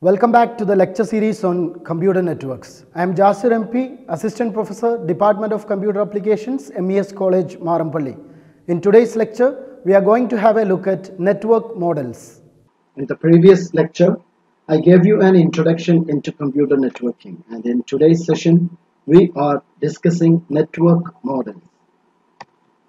Welcome back to the lecture series on computer networks. I am Jasir MP, Assistant Professor, Department of Computer Applications, MES College, Marampalli. In today's lecture, we are going to have a look at network models. In the previous lecture, I gave you an introduction into computer networking, and in today's session, we are discussing network models.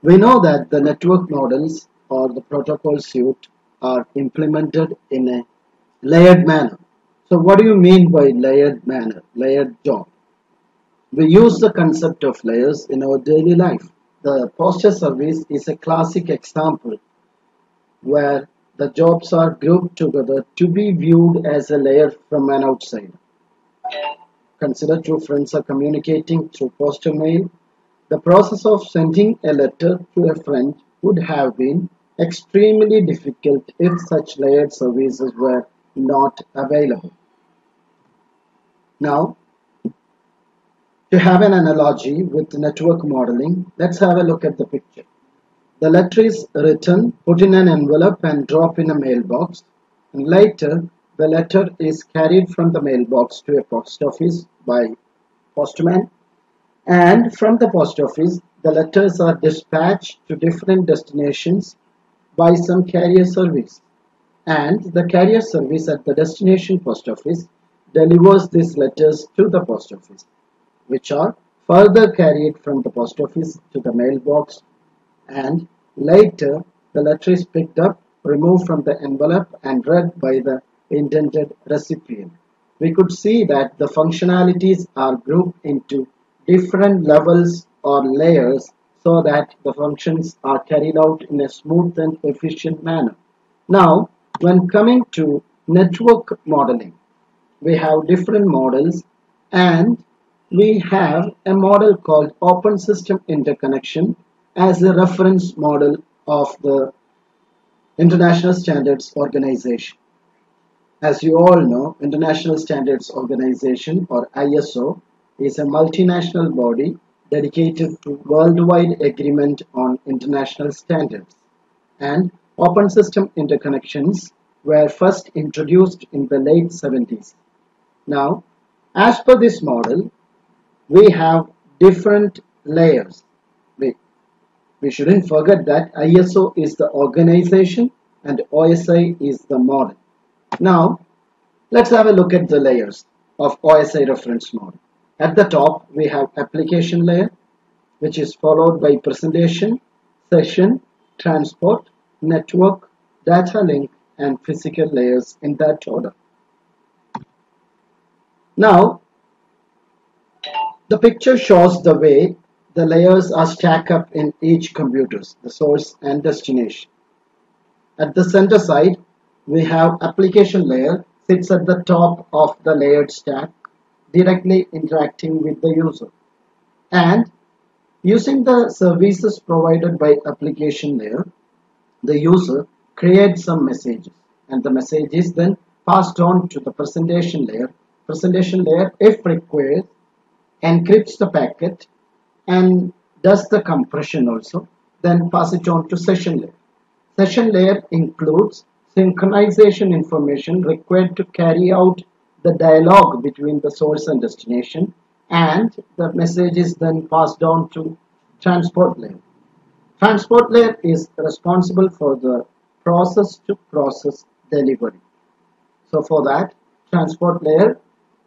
We know that the network models or the protocol suite are implemented in a layered manner. So what do you mean by layered manner, layered job? We use the concept of layers in our daily life. The postal service is a classic example where the jobs are grouped together to be viewed as a layer from an outsider. Consider two friends are communicating through postal mail. The process of sending a letter to a friend would have been extremely difficult if such layered services were not available. Now, to have an analogy with network modeling, let's have a look at the picture. The letter is written, put in an envelope and drop in a mailbox, and later the letter is carried from the mailbox to a post office by postman, and from the post office the letters are dispatched to different destinations by some carrier service. And the carrier service at the destination post office delivers these letters to the post office, which are further carried from the post office to the mailbox, and later the letter is picked up, removed from the envelope and read by the intended recipient. We could see that the functionalities are grouped into different levels or layers so that the functions are carried out in a smooth and efficient manner. Now, when coming to network modeling, we have different models, and we have a model called Open System Interconnection as a reference model of the International Standards Organization. As you all know, International Standards Organization or ISO is a multinational body dedicated to worldwide agreement on international standards, and open system interconnections were first introduced in the late 70s. Now, as per this model, we have different layers. We shouldn't forget that ISO is the organization and OSI is the model. Now, let's have a look at the layers of OSI reference model. At the top, we have application layer, which is followed by presentation, session, transport, network, data link, and physical layers in that order. Now, the picture shows the way the layers are stacked up in each computer, the source and destination. At the center side, we have application layer sits at the top of the layered stack, directly interacting with the user. And using the services provided by application layer, the user creates some messages, and the message is then passed on to the presentation layer. Presentation layer, if required, encrypts the packet and does the compression also, then pass it on to session layer. Session layer includes synchronization information required to carry out the dialogue between the source and destination, and the message is then passed on to transport layer. Transport layer is responsible for the process to process delivery. So for that, transport layer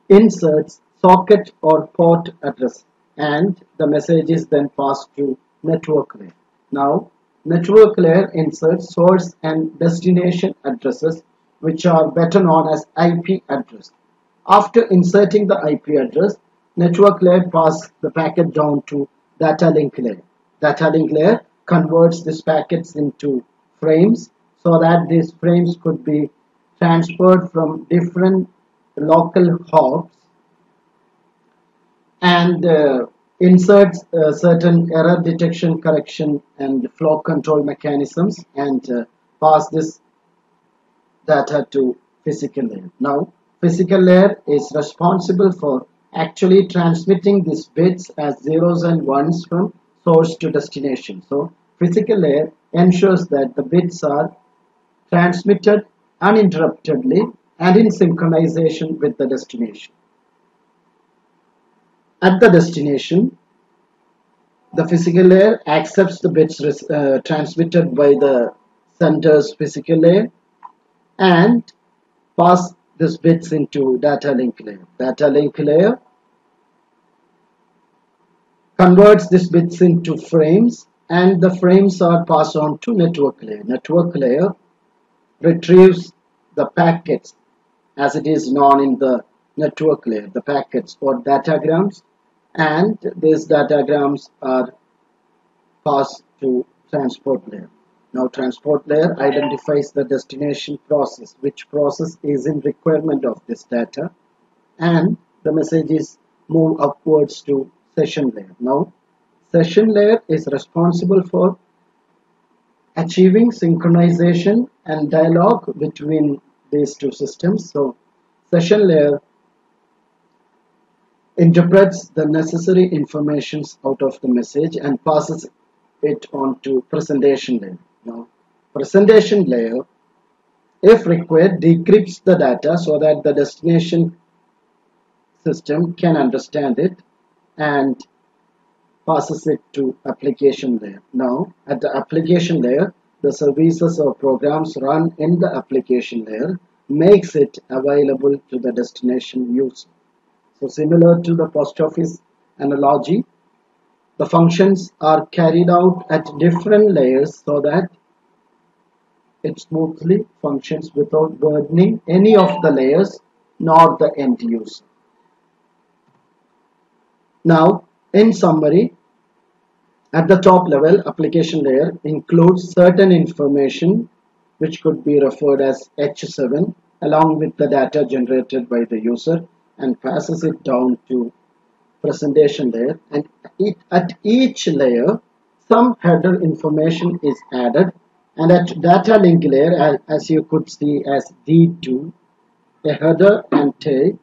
inserts socket or port address, and the message is then passed to network layer. Now, network layer inserts source and destination addresses, which are better known as IP address. After inserting the IP address, network layer passes the packet down to data link layer. Data link layer converts these packets into frames so that these frames could be transferred from different local hops and inserts certain error detection, correction, and flow control mechanisms, and pass this data to physical layer. Now, physical layer is responsible for actually transmitting these bits as zeros and ones from source to destination. So, physical layer ensures that the bits are transmitted uninterruptedly and in synchronization with the destination. At the destination, the physical layer accepts the bits transmitted by the sender's physical layer and pass these bits into data link layer. Data link layer converts these bits into frames, and the frames are passed on to network layer. Network layer retrieves the packets as it is known in the network layer, the packets or datagrams, and these datagrams are passed to transport layer. Now transport layer identifies the destination process, which process is in requirement of this data, and the messages move upwards to session layer. Now session layer is responsible for achieving synchronization and dialogue between these two systems. So session layer interprets the necessary informations out of the message and passes it on to presentation layer. Now, presentation layer, if required, decrypts the data so that the destination system can understand it and passes it to application layer. Now, at the application layer, the services or programs run in the application layer makes it available to the destination user. So similar to the post office analogy, the functions are carried out at different layers so that it smoothly functions without burdening any of the layers nor the end user. Now, in summary, at the top level, application layer includes certain information which could be referred as H7 along with the data generated by the user and passes it down to presentation layer, and at each layer some header information is added, and at data link layer, as you could see as D2, a header and tail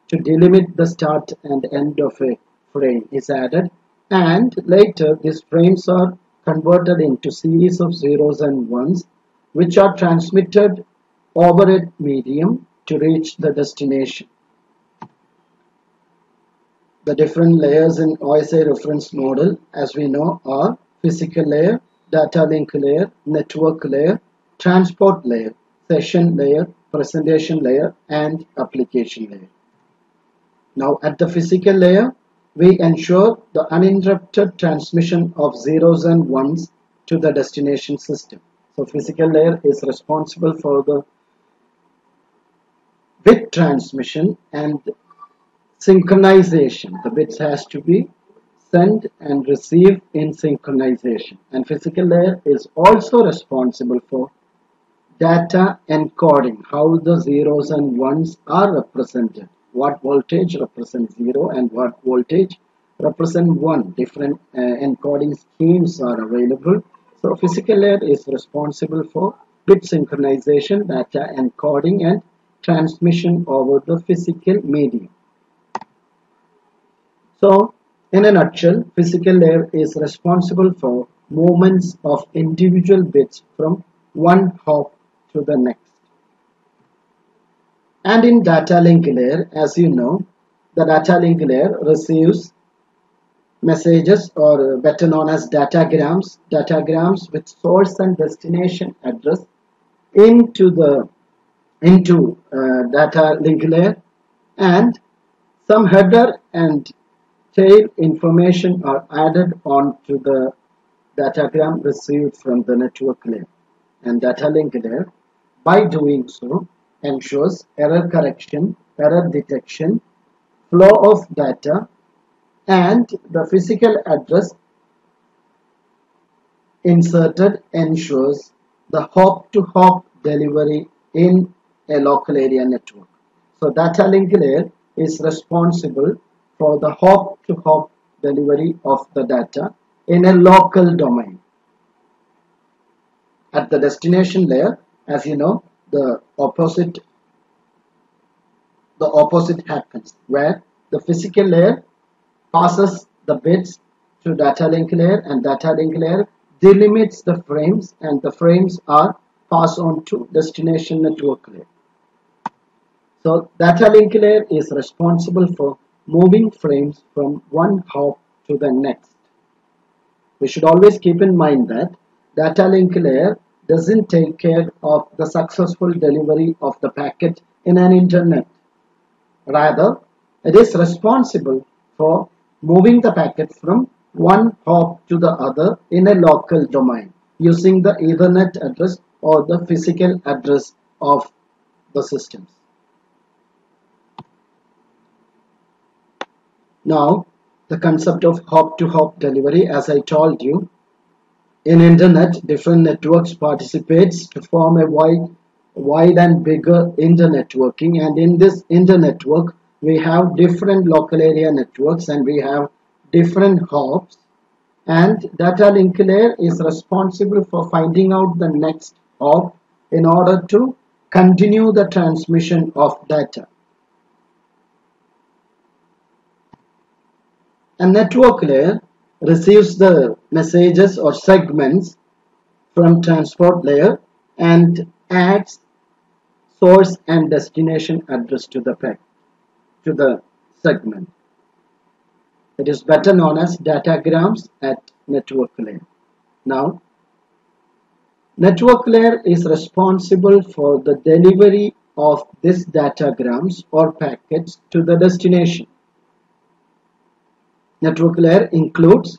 to delimit the start and end of a frame is added, and later these frames are converted into series of zeros and ones which are transmitted over a medium to reach the destination. The different layers in OSI reference model, as we know, are physical layer, data link layer, network layer, transport layer, session layer, presentation layer, and application layer. Now, at the physical layer, we ensure the uninterrupted transmission of zeros and ones to the destination system. So, physical layer is responsible for the bit transmission and synchronization. The bits has to be sent and received in synchronization, and physical layer is also responsible for data encoding, how the zeros and ones are represented, what voltage represents 0 and what voltage represent 1. Different encoding schemes are available. So physical layer is responsible for bit synchronization, data encoding and transmission over the physical medium. So, in a nutshell, physical layer is responsible for movements of individual bits from one hop to the next. And in data link layer, as you know, the data link layer receives messages, or better known as datagrams with source and destination address into data link layer, and some header and tail information are added onto the datagram received from the network layer, and data link layer by doing so ensures error correction, error detection, flow of data, and the physical address inserted ensures the hop-to-hop delivery in a local area network. So data link layer is responsible for the hop-to-hop delivery of the data in a local domain. At the destination layer, as you know, the opposite happens, where the physical layer passes the bits to data link layer, and data link layer delimits the frames, and the frames are passed on to destination network layer. So data link layer is responsible for moving frames from one hop to the next. We should always keep in mind that data link layer doesn't take care of the successful delivery of the packet in an internet. Rather, it is responsible for moving the packet from one hop to the other in a local domain using the Ethernet address or the physical address of the systems. Now, the concept of hop-to-hop delivery, as I told you, in internet, different networks participates to form a wide and bigger internetworking, and in this internetwork we have different local area networks and we have different hops, and data link layer is responsible for finding out the next hop in order to continue the transmission of data. A network layer receives the messages or segments from transport layer and adds source and destination address to the segment. It is better known as datagrams at network layer. Now, network layer is responsible for the delivery of these datagrams or packets to the destination. Network layer includes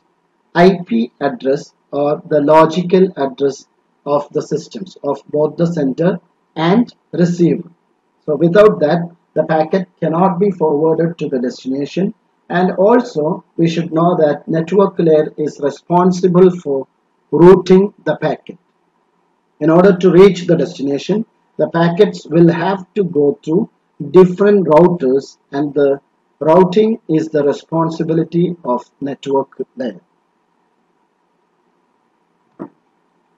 IP address or the logical address of the systems of both the sender and receiver. So without that, the packet cannot be forwarded to the destination. And also we should know that network layer is responsible for routing the packet. In order to reach the destination, the packets will have to go through different routers, and the routing is the responsibility of network layer.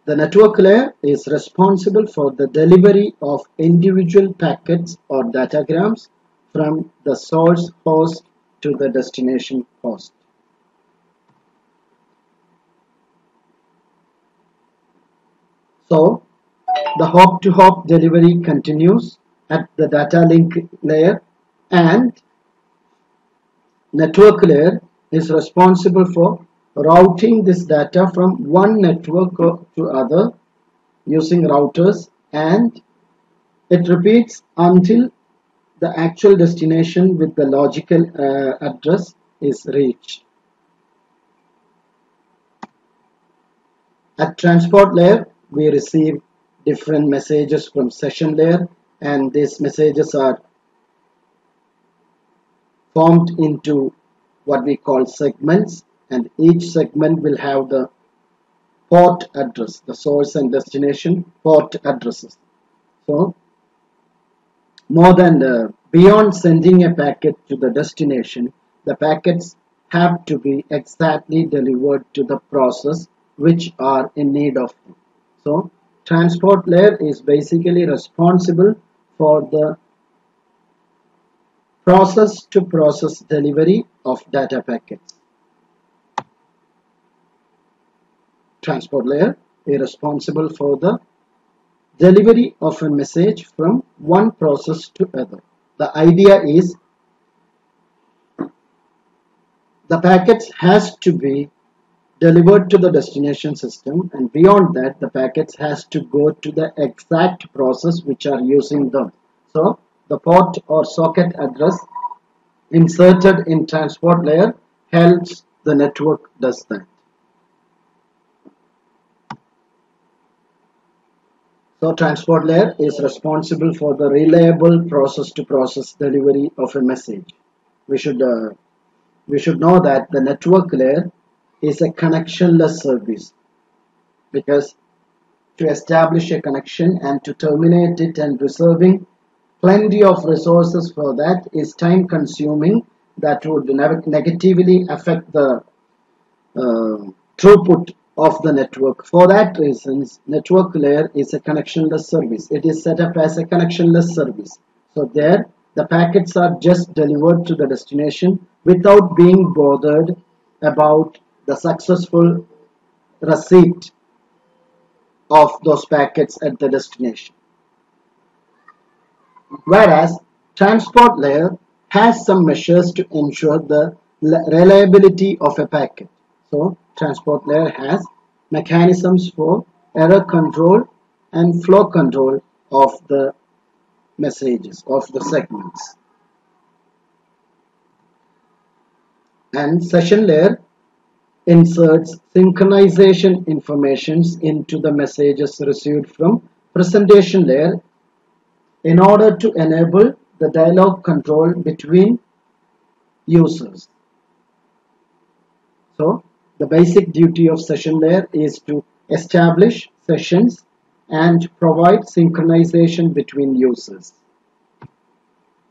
The network layer is responsible for the delivery of individual packets or datagrams from the source host to the destination host. So, the hop-to-hop delivery continues at the data link layer, and network layer is responsible for routing this data from one network to other using routers, and it repeats until the actual destination with the logical address is reached. At transport layer, we receive different messages from session layer, and these messages are formed into what we call segments, and each segment will have the port address, the source and destination port addresses. So beyond sending a packet to the destination, the packets have to be exactly delivered to the process which are in need of them. So transport layer is basically responsible for the process to process delivery of data packets. Transport layer is responsible for the delivery of a message from one process to other. The idea is the packets has to be delivered to the destination system, and beyond that the packets has to go to the exact process which are using them. So the port or socket address inserted in transport layer helps the network does that. So transport layer is responsible for the reliable process-to-process delivery of a message. We should know that the network layer is a connectionless service, because to establish a connection and to terminate it and reserving plenty of resources for that is time consuming, that would negatively affect the throughput of the network. For that reasons, network layer is a connectionless service. It is set up as a connectionless service. So there the packets are just delivered to the destination without being bothered about the successful receipt of those packets at the destination. Whereas transport layer has some measures to ensure the reliability of a packet. So transport layer has mechanisms for error control and flow control of the messages, of the segments. And session layer inserts synchronization informations into the messages received from presentation layer in order to enable the dialogue control between users. So the basic duty of session layer is to establish sessions and provide synchronization between users.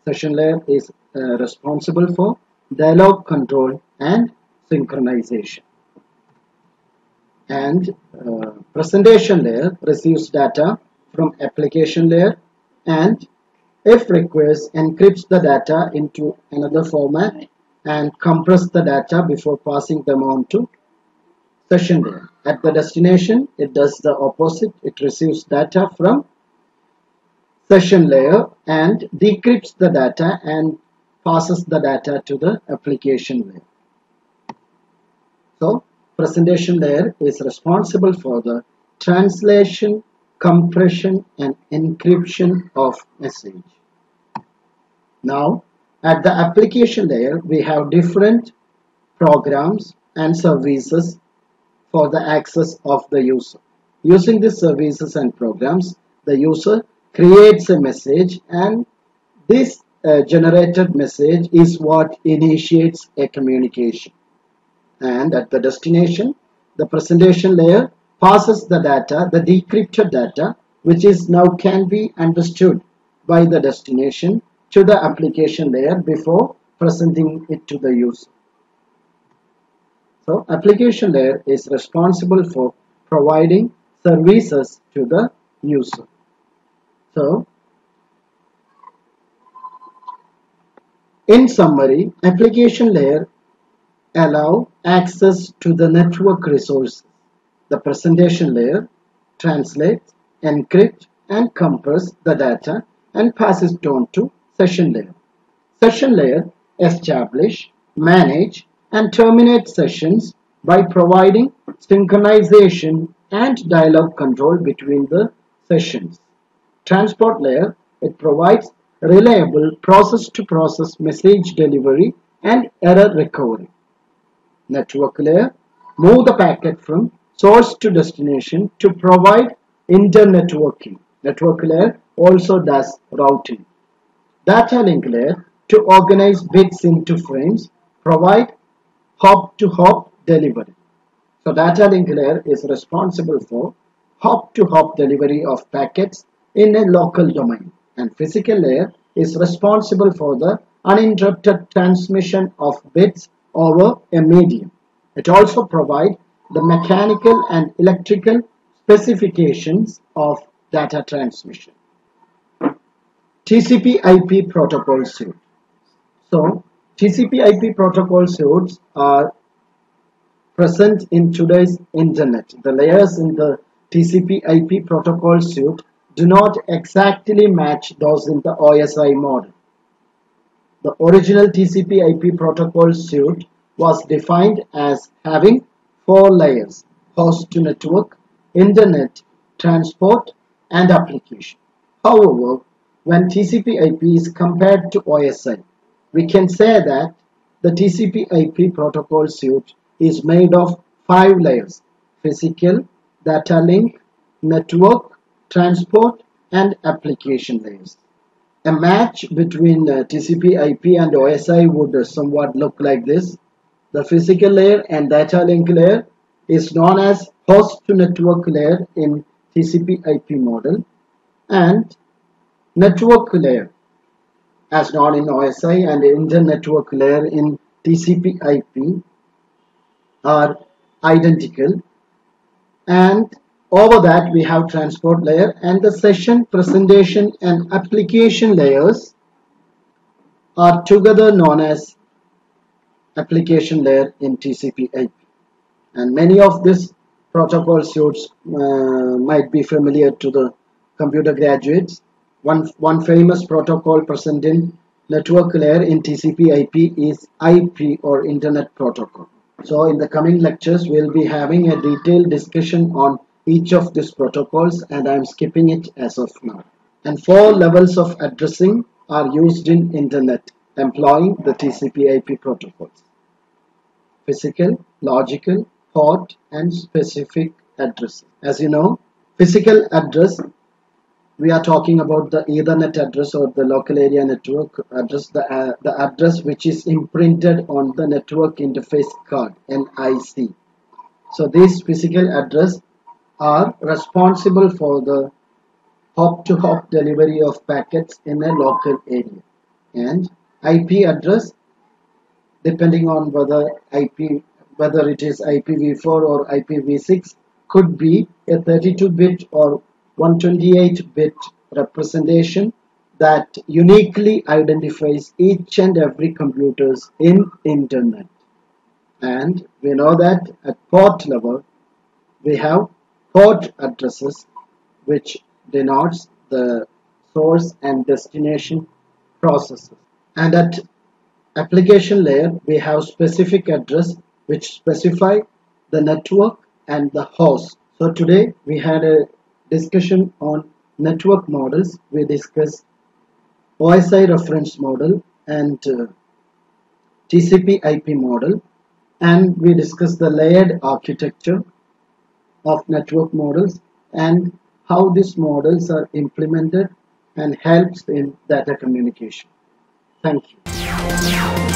Session layer is responsible for dialogue control and synchronization. And presentation layer receives data from application layer and, if requires, encrypts the data into another format and compress the data before passing them on to session layer. At the destination, it does the opposite. It receives data from session layer and decrypts the data and passes the data to the application layer. So presentation layer is responsible for the translation, compression and encryption of message. Now at the application layer we have different programs and services for the access of the user. Using these services and programs, the user creates a message, and this generated message is what initiates a communication. And at the destination, the presentation layer passes the data, the decrypted data, which is now can be understood by the destination, to the application layer before presenting it to the user. So application layer is responsible for providing services to the user. So in summary, application layer allow access to the network resources. The presentation layer translates, encrypts and compress the data and passes it on to session layer. Session layer establish, manage and terminate sessions by providing synchronization and dialogue control between the sessions. Transport layer, it provides reliable process-to-process message delivery and error recovery. Network layer, move the packet from source to destination to provide inter-networking. Network layer also does routing. Data link layer, to organize bits into frames, provide hop-to-hop delivery. So data link layer is responsible for hop-to-hop delivery of packets in a local domain, and physical layer is responsible for the uninterrupted transmission of bits over a medium. It also provides the mechanical and electrical specifications of data transmission. TCP/IP protocol suite. So TCP/IP protocol suites are present in today's internet. The layers in the TCP/IP protocol suite do not exactly match those in the OSI model. The original TCP/IP protocol suite was defined as having 4 layers: host to network, internet, transport, and application. However, when TCP/IP is compared to OSI, we can say that the TCP/IP protocol suite is made of 5 layers: physical, data link, network, transport, and application layers. A match between TCP/IP and OSI would somewhat look like this. The physical layer and data link layer is known as host to network layer in TCP/IP model, and network layer as known in OSI, and inter-network layer in TCP/IP are identical, and over that we have transport layer, and the session, presentation and application layers are together known as application layer in TCP/IP. And many of these protocol suites might be familiar to the computer graduates. One famous protocol present in network layer in TCP/IP is IP, or Internet Protocol. So in the coming lectures, we'll be having a detailed discussion on each of these protocols, and I'm skipping it as of now. And 4 levels of addressing are used in Internet employing the TCP/IP protocols: physical, logical, port, and specific addressing. As you know, physical address, we are talking about the Ethernet address or the local area network address, the address which is imprinted on the network interface card, NIC. So these physical address are responsible for the hop-to-hop delivery of packets in a local area. And IP address, depending on whether it is IPv4 or IPv6, could be a 32-bit or 128-bit representation that uniquely identifies each and every computers in Internet. And we know that at port level we have port addresses, which denotes the source and destination processes. And at application layer we have specific address which specify the network and the host. So today we had a discussion on network models. We discussed OSI reference model and TCP/IP model, and we discussed the layered architecture of network models and how these models are implemented and helps in data communication. Thank you.